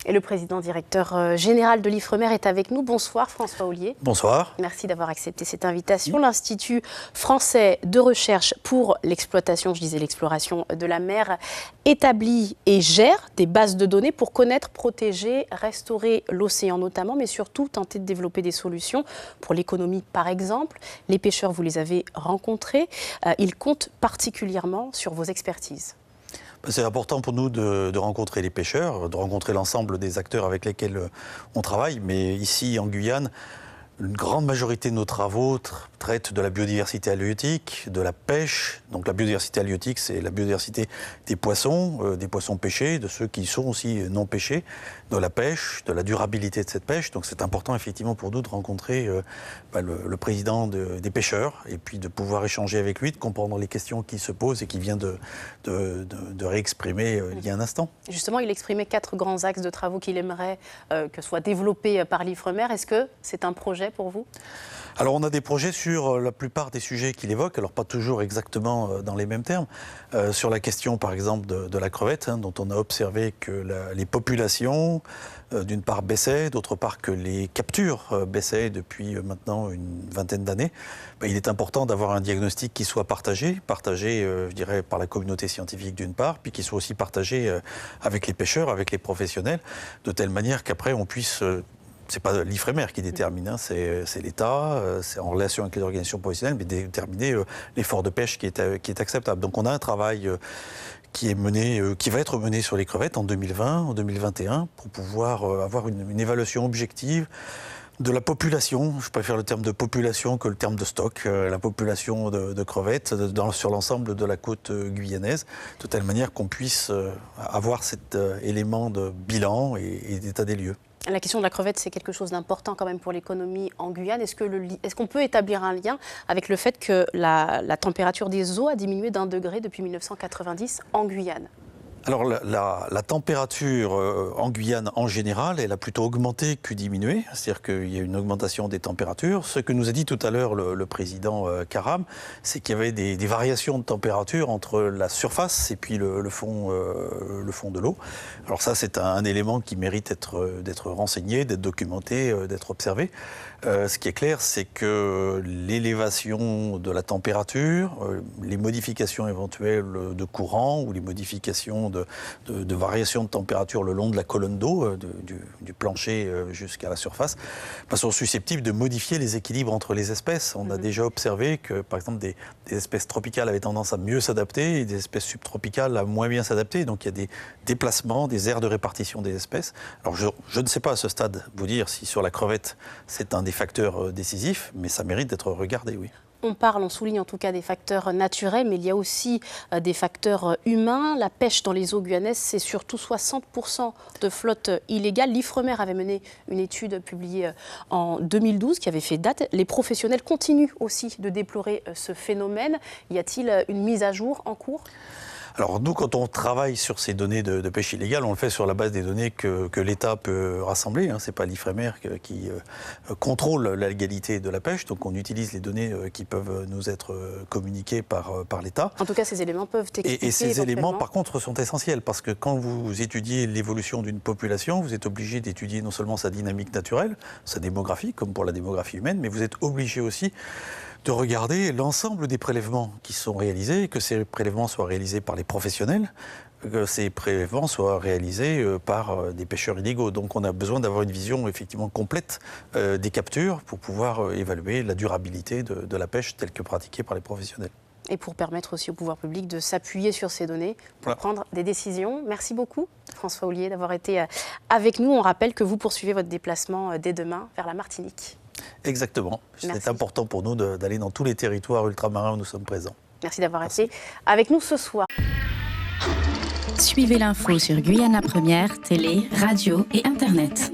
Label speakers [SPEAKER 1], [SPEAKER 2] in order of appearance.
[SPEAKER 1] Et le président directeur général de l'Ifremer est avec nous. Bonsoir François Ollier.
[SPEAKER 2] Bonsoir.
[SPEAKER 1] Merci d'avoir accepté cette invitation. L'Institut français de recherche pour l'exploitation, je disais l'exploration de la mer, établit et gère des bases de données pour connaître, protéger, restaurer l'océan notamment, mais surtout tenter de développer des solutions pour l'économie par exemple. Les pêcheurs, vous les avez rencontrés. Ils comptent particulièrement sur vos expertises.
[SPEAKER 2] C'est important pour nous de rencontrer les pêcheurs, de rencontrer l'ensemble des acteurs avec lesquels on travaille. Mais ici, en Guyane, une grande majorité de nos travaux traitent de la biodiversité halieutique, de la pêche. Donc la biodiversité halieutique, c'est la biodiversité des poissons pêchés, de ceux qui sont aussi non pêchés, de la pêche, de la durabilité de cette pêche. Donc c'est important effectivement pour nous de rencontrer le président des pêcheurs et puis de pouvoir échanger avec lui, de comprendre les questions qui se posent et qui vient de réexprimer il y a un instant.
[SPEAKER 1] Justement, il exprimait 4 grands axes de travaux qu'il aimerait que soient développés par l'Ifremer. Est-ce que c'est un projet pour vous ?
[SPEAKER 2] Alors on a des projets sur la plupart des sujets qu'il évoque, alors pas toujours exactement dans les mêmes termes. Sur la question par exemple de la crevette, dont on a observé que les populations d'une part baissaient, d'autre part que les captures baissaient depuis maintenant une vingtaine d'années. Il est important d'avoir un diagnostic qui soit partagé, je dirais par la communauté scientifique d'une part, puis qui soit aussi partagé avec les pêcheurs, avec les professionnels, de telle manière qu'après on puisse... C'est pas l'Ifremer qui détermine, c'est l'État, c'est en relation avec les organisations professionnelles, mais déterminer l'effort de pêche qui est acceptable. Donc on a un travail qui va être mené sur les crevettes en 2020, en 2021, pour pouvoir avoir une évaluation objective de la population. Je préfère le terme de population que le terme de stock. La population de crevettes sur l'ensemble de la côte guyanaise, de telle manière qu'on puisse avoir cet élément de bilan et d'état des lieux.
[SPEAKER 1] La question de la crevette, c'est quelque chose d'important quand même pour l'économie en Guyane. Est-ce qu'on peut établir un lien avec le fait que la température des eaux a diminué d'1 degré depuis 1990 en Guyane ?
[SPEAKER 2] Alors la température en Guyane en général, elle a plutôt augmenté que diminué. C'est-à-dire qu'il y a une augmentation des températures. Ce que nous a dit tout à l'heure le président Karam, c'est qu'il y avait des variations de température entre la surface et puis le fond de l'eau. Alors ça, c'est un élément qui mérite d'être renseigné, d'être documenté, d'être observé. Ce qui est clair, c'est que l'élévation de la température, les modifications éventuelles de courant ou les modifications de variations de température le long de la colonne d'eau, du plancher jusqu'à la surface, sont susceptibles de modifier les équilibres entre les espèces. On a déjà observé que, par exemple, des espèces tropicales avaient tendance à mieux s'adapter et des espèces subtropicales à moins bien s'adapter. Donc il y a des déplacements, des aires de répartition des espèces. Alors je ne sais pas à ce stade vous dire si sur la crevette c'est un des facteurs décisifs, mais ça mérite d'être regardé, oui.
[SPEAKER 1] On souligne en tout cas des facteurs naturels, mais il y a aussi des facteurs humains. La pêche dans les eaux guyanaises, c'est surtout 60% de flotte illégale. L'Ifremer avait mené une étude publiée en 2012 qui avait fait date. Les professionnels continuent aussi de déplorer ce phénomène. Y a-t-il une mise à jour en cours ?
[SPEAKER 2] Alors nous, quand on travaille sur ces données de pêche illégale, on le fait sur la base des données que l'État peut rassembler. Ce n'est pas l'Ifremer qui contrôle la légalité de la pêche. Donc on utilise les données qui peuvent nous être communiquées par l'État.
[SPEAKER 1] En tout cas, ces éléments peuvent expliquer.
[SPEAKER 2] Et ces éléments, par contre, sont essentiels parce que quand vous étudiez l'évolution d'une population, vous êtes obligé d'étudier non seulement sa dynamique naturelle, sa démographie, comme pour la démographie humaine, mais vous êtes obligé aussi de regarder l'ensemble des prélèvements qui sont réalisés, que ces prélèvements soient réalisés par les professionnels, que ces prélèvements soient réalisés par des pêcheurs illégaux. Donc on a besoin d'avoir une vision effectivement complète des captures pour pouvoir évaluer la durabilité de la pêche telle que pratiquée par les professionnels.
[SPEAKER 1] Et pour permettre aussi au pouvoir public de s'appuyer sur ces données pour prendre des décisions. Merci beaucoup François Ollier d'avoir été avec nous. On rappelle que vous poursuivez votre déplacement dès demain vers la Martinique.
[SPEAKER 2] Exactement. C'est important pour nous d'aller dans tous les territoires ultramarins où nous sommes présents.
[SPEAKER 1] Merci d'avoir été avec nous ce soir.
[SPEAKER 3] Suivez l'info sur Guyana Première, télé, radio et Internet.